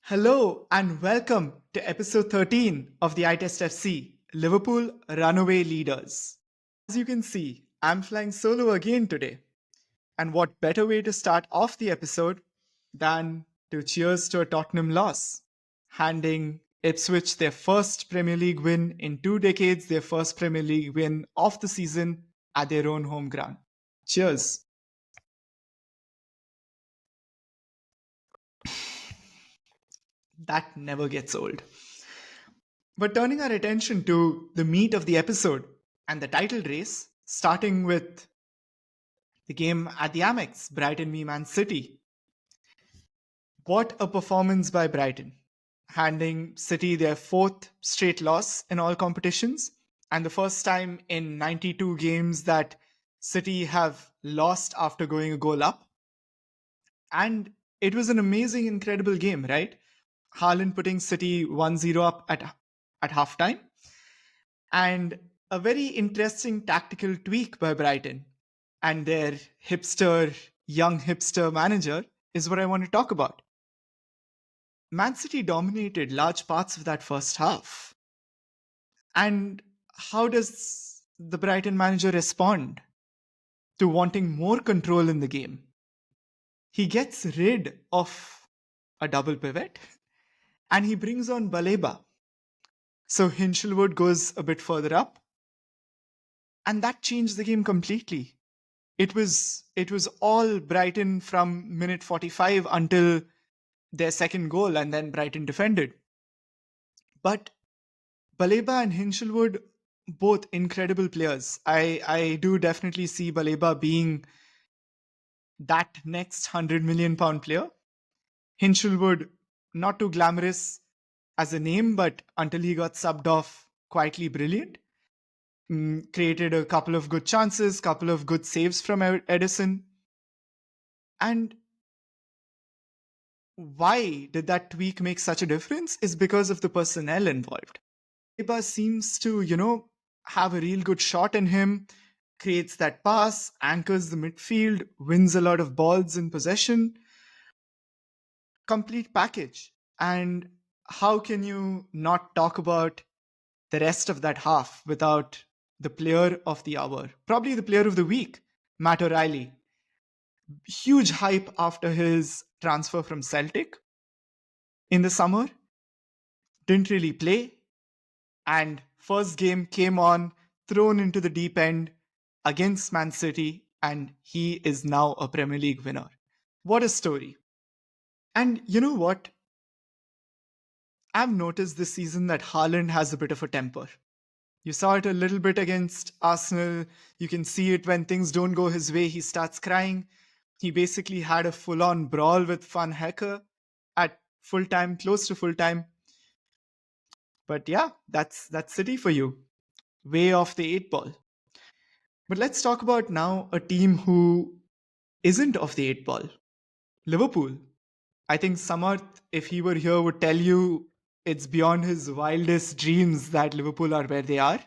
Hello and welcome to episode 13 of the eye test FC Liverpool Runaway Leaders. As you can see, I'm flying solo again today. And what better way to start off the episode than to cheers to a Tottenham loss, handing Ipswich their first Premier League win in 2 decades, their first Premier League win of the season at their own home ground. Cheers. That never gets old. But turning our attention to the meat of the episode and the title race, starting with the game at the Amex, Brighton v Man City. What a performance by Brighton, handing City their fourth straight loss in all competitions, and the first time in 92 games that City have lost after going a goal up. And it was an amazing, incredible game, right? Haaland putting City 1-0 up at halftime. And a very interesting tactical tweak by Brighton and their young hipster manager is what I want to talk about. Man City dominated large parts of that first half. And how does the Brighton manager respond to wanting more control in the game? He gets rid of a double pivot and he brings on Baleba. So Hinchelwood goes a bit further up. And that changed the game completely. It was all Brighton from minute 45 until their second goal, and then Brighton defended. But Baleba and Hinchelwood, both incredible players. I do definitely see Baleba being that next £100 million player. Hinchelwood, not too glamorous as a name, but until he got subbed off, quietly brilliant. Created a couple of good chances, couple of good saves from Edison. And why did that tweak make such a difference is because of the personnel involved. Baleba seems to, have a real good shot in him, creates that pass, anchors the midfield, wins a lot of balls in possession. Complete package. And how can you not talk about the rest of that half without the player of the hour? Probably the player of the week, Matt O'Reilly. Huge hype after his transfer from Celtic in the summer. Didn't really play. And first game came on, thrown into the deep end against Man City, and he is now a Premier League winner. What a story. And you know what? I've noticed this season that Haaland has a bit of a temper. You saw it a little bit against Arsenal. You can see it when things don't go his way. He starts crying. He basically had a full-on brawl with Van Hecker at full time, close to full time. But yeah, that's City for you. Way off the 8 ball. But let's talk about now a team who isn't off the 8 ball. Liverpool. I think Samarth, if he were here, would tell you it's beyond his wildest dreams that Liverpool are where they are.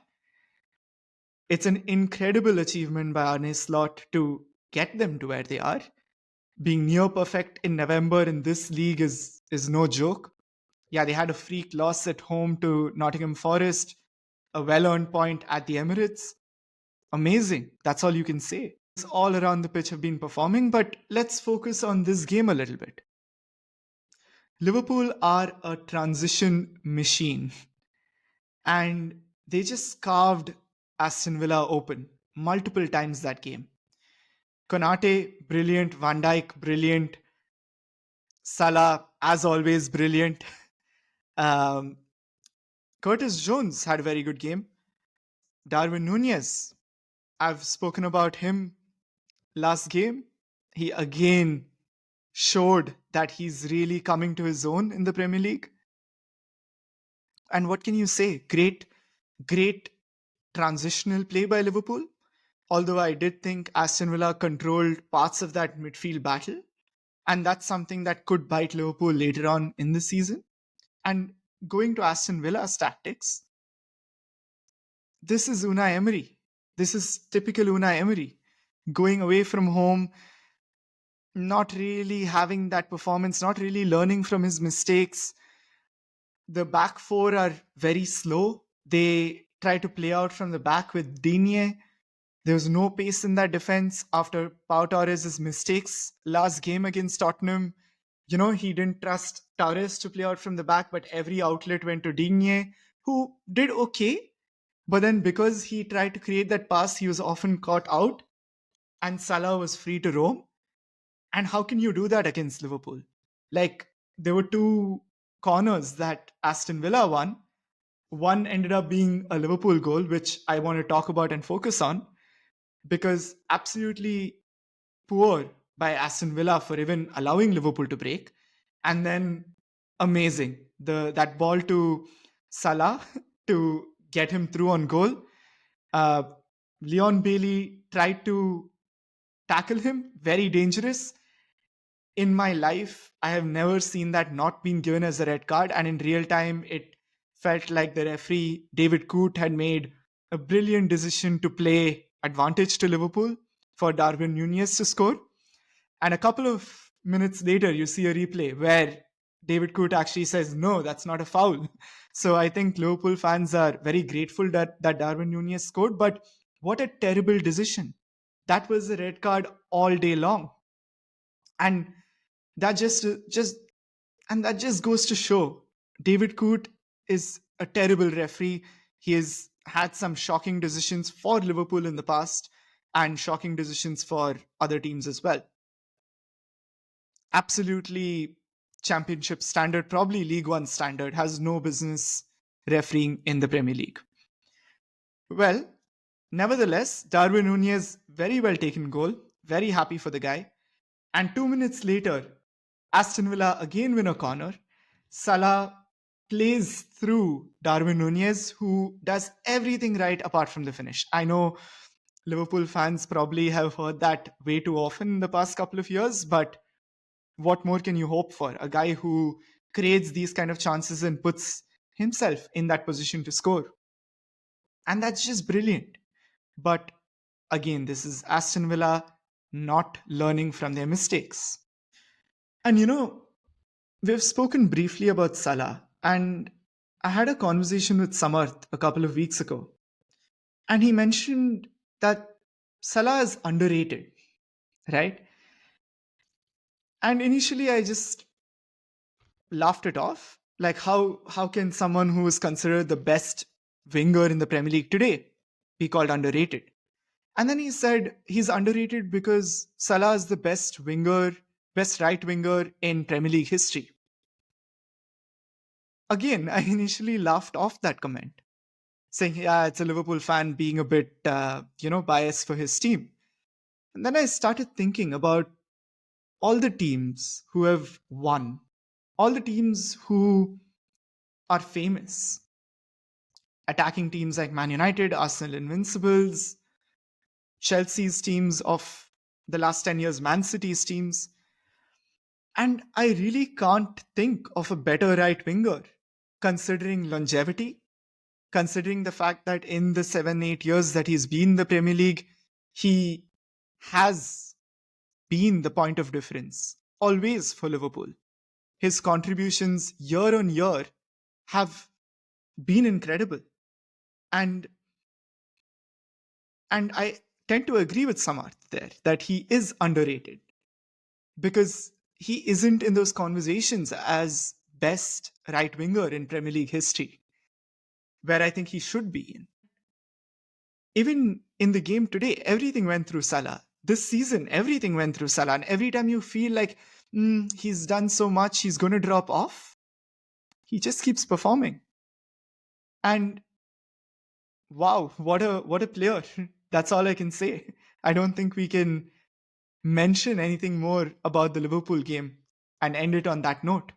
It's an incredible achievement by Arne Slot to get them to where they are. Being near perfect in November in this league is no joke. Yeah, they had a freak loss at home to Nottingham Forest, a well-earned point at the Emirates. Amazing. That's all you can say. It's all around the pitch have been performing, but let's focus on this game a little bit. Liverpool are a transition machine, and they just carved Aston Villa open multiple times that game. Konate, brilliant. Van Dijk, brilliant. Salah, as always, brilliant. Um, Curtis Jones had a very good game. Darwin Nunez, I've spoken about him last game. He again showed that he's really coming to his own in the Premier League. And what can you say? Great transitional play by Liverpool. Although I did think Aston Villa controlled parts of that midfield battle. And that's something that could bite Liverpool later on in the season. And going to Aston Villa's tactics, this is Unai Emery. This is typical Unai Emery. Going away from home, not really having that performance, not really learning from his mistakes. The back four are very slow. They try to play out from the back with Digne. There was no pace in that defense after Pau Torres' mistakes last game against Tottenham. He didn't trust Torres to play out from the back, but every outlet went to Digne, who did okay. But then because he tried to create that pass, he was often caught out, and Salah was free to roam. And how can you do that against Liverpool? Like, there were two corners that Aston Villa won. One ended up being a Liverpool goal, which I want to talk about and focus on, because absolutely poor by Aston Villa for even allowing Liverpool to break. And then amazing. That ball to Salah to get him through on goal. Uh, Leon Bailey tried to tackle him, very dangerous. In my life, I have never seen that not being given as a red card. And in real time, it felt like the referee, David Coote, had made a brilliant decision to play advantage to Liverpool for Darwin Nunez to score. And a couple of minutes later, you see a replay where David Coote actually says, no, that's not a foul. So I think Liverpool fans are very grateful that Darwin Nunez scored. But what a terrible decision. That was a red card all day long. And that just and that just goes to show David Coote is a terrible referee. He has had some shocking decisions for Liverpool in the past and shocking decisions for other teams as well. Absolutely championship standard, probably League One standard, has no business refereeing in the Premier League. Well, nevertheless, Darwin Nunez, very well taken goal. Very happy for the guy. And 2 minutes later, Aston Villa again win a corner. Salah plays through Darwin Nunez, who does everything right apart from the finish. I know Liverpool fans probably have heard that way too often in the past couple of years, but what more can you hope for? A guy who creates these kind of chances and puts himself in that position to score. And that's just brilliant. But again, this is Aston Villa not learning from their mistakes. And we've spoken briefly about Salah, and I had a conversation with Samarth a couple of weeks ago, and he mentioned that Salah is underrated, right? And initially, I just laughed it off. Like, how can someone who is considered the best winger in the Premier League today be called underrated? And then he said he's underrated because Salah is the best winger, best right winger in Premier League history. Again, I initially laughed off that comment, saying, yeah, it's a Liverpool fan being a bit, biased for his team. And then I started thinking about all the teams who have won, all the teams who are famous, attacking teams like Man United, Arsenal Invincibles, Chelsea's teams of the last 10 years, Man City's teams. And I really can't think of a better right winger, considering longevity, considering the fact that in the 7, 8 years that he's been in the Premier League, he has been the point of difference, always for Liverpool. His contributions year on year have been incredible. And I tend to agree with Samarth there that he is underrated because he isn't in those conversations as best right winger in Premier League history, where I think he should be. And even in the game today, everything went through Salah. This season, everything went through Salah. And every time you feel like he's done so much, he's going to drop off, he just keeps performing. And wow, what a player. That's all I can say. I don't think we can mention anything more about the Liverpool game and end it on that note.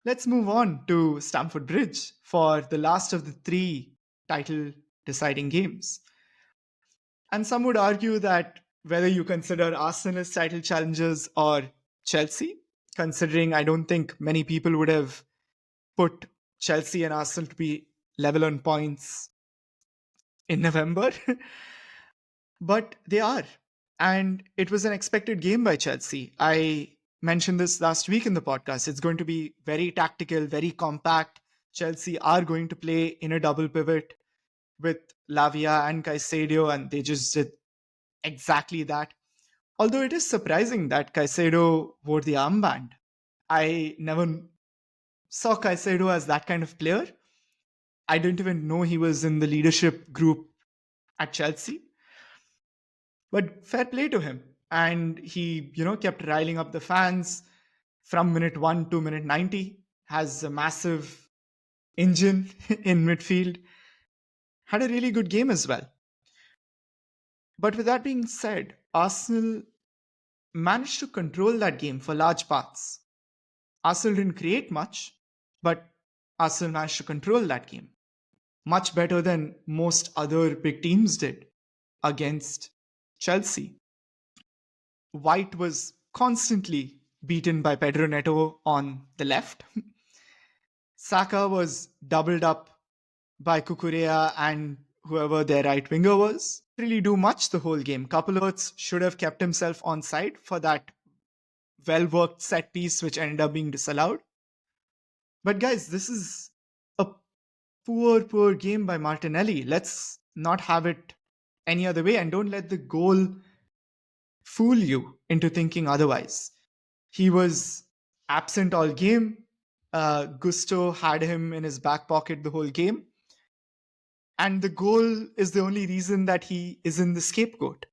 Let's move on to Stamford Bridge for the last of the three title deciding games. And some would argue that whether you consider Arsenal as title challengers or Chelsea, considering I don't think many people would have put Chelsea and Arsenal to be level on points in November, but they are. And it was an expected game by Chelsea. I mentioned this last week in the podcast. It's going to be very tactical, very compact. Chelsea are going to play in a double pivot with Lavia and Caicedo, and they just did exactly that. Although it is surprising that Caicedo wore the armband. I never saw Caicedo as that kind of player. I didn't even know he was in the leadership group at Chelsea. But fair play to him. And he, kept riling up the fans from minute 1 to minute 90, has a massive engine in midfield, had a really good game as well. But with that being said, Arsenal managed to control that game for large parts. Arsenal didn't create much, but Arsenal managed to control that game much better than most other big teams did against Chelsea. White was constantly beaten by Pedro Neto on the left. Saka was doubled up by Kukurea and whoever their right winger was. Really do much the whole game. Couple of Ertz should have kept himself on side for that well worked set piece, which ended up being disallowed. But guys, this is a poor game by Martinelli. Let's not have it any other way, and don't let the goal fool you into thinking otherwise. He was absent all game. Gusto had him in his back pocket the whole game. And the goal is the only reason that he is in the scapegoat.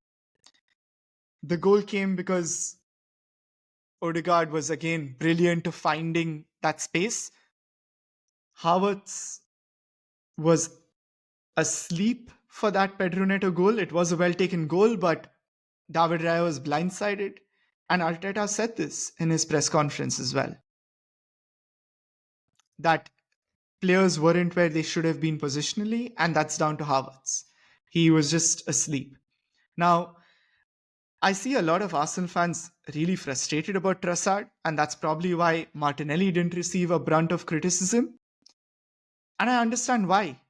The goal came because Odegaard was again brilliant to finding that space. Havertz was asleep for that Pedro Neto goal. It was a well taken goal, but David Raya was blindsided. And Arteta said this in his press conference as well, that players weren't where they should have been positionally, and that's down to Havertz. He was just asleep. Now, I see a lot of Arsenal fans really frustrated about Trossard, and that's probably why Martinelli didn't receive a brunt of criticism. And I understand why.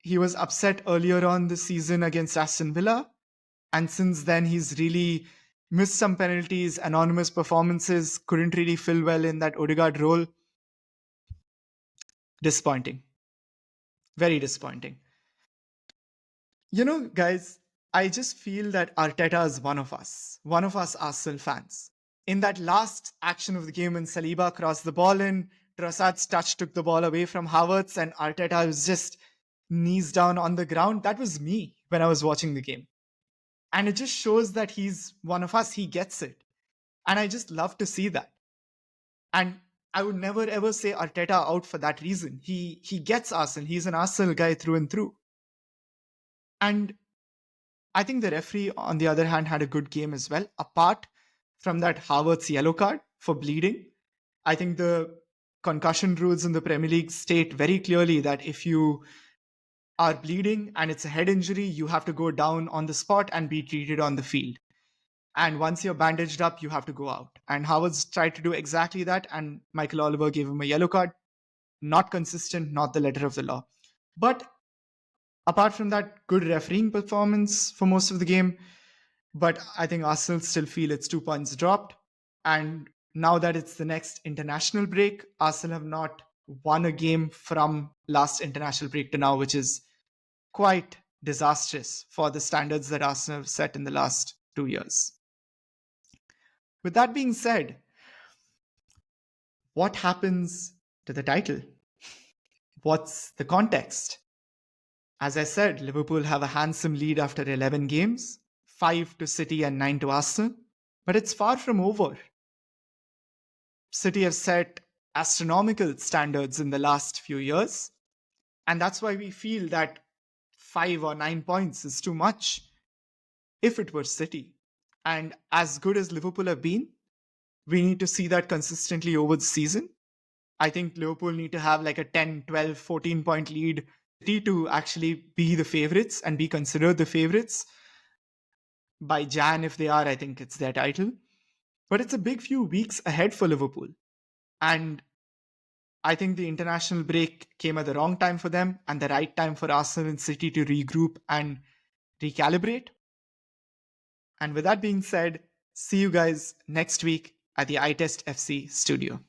He was upset earlier on this season against Aston Villa, and since then he's really missed some penalties, anonymous performances, couldn't really fill well in that Odegaard role. Disappointing. Very disappointing. Guys, I just feel that Arteta is one of us Arsenal fans. In that last action of the game when Saliba crossed the ball in, Trossard's touch took the ball away from Havertz and Arteta was just knees down on the ground. That was me when I was watching the game. And it just shows that he's one of us. He gets it. And I just love to see that. And I would never ever say Arteta out for that reason. He gets Arsenal. He's an Arsenal guy through and through. And I think the referee, on the other hand, had a good game as well. Apart from that Havertz yellow card for bleeding, I think the concussion rules in the Premier League state very clearly that if you are bleeding and it's a head injury, you have to go down on the spot and be treated on the field. And once you're bandaged up, you have to go out. And Havertz tried to do exactly that, and Michael Oliver gave him a yellow card. Not consistent, not the letter of the law. But apart from that, good refereeing performance for most of the game. But I think Arsenal still feel it's 2 points dropped. And now that it's the next international break, Arsenal have not won a game from last international break to now, which is quite disastrous for the standards that Arsenal have set in the last 2 years. With that being said, what happens to the title? What's the context? As I said, Liverpool have a handsome lead after 11 games, 5 to City and 9 to Arsenal, but it's far from over. City have set astronomical standards in the last few years, and that's why we feel that 5 or 9 points is too much if it were City. And as good as Liverpool have been, we need to see that consistently over the season. I think Liverpool need to have like a 10, 12, 14 point lead to actually be the favorites and be considered the favorites. By Jan, if they are, I think it's their title. But it's a big few weeks ahead for Liverpool. And I think the international break came at the wrong time for them and the right time for Arsenal and City to regroup and recalibrate. And with that being said, see you guys next week at the iTest FC studio.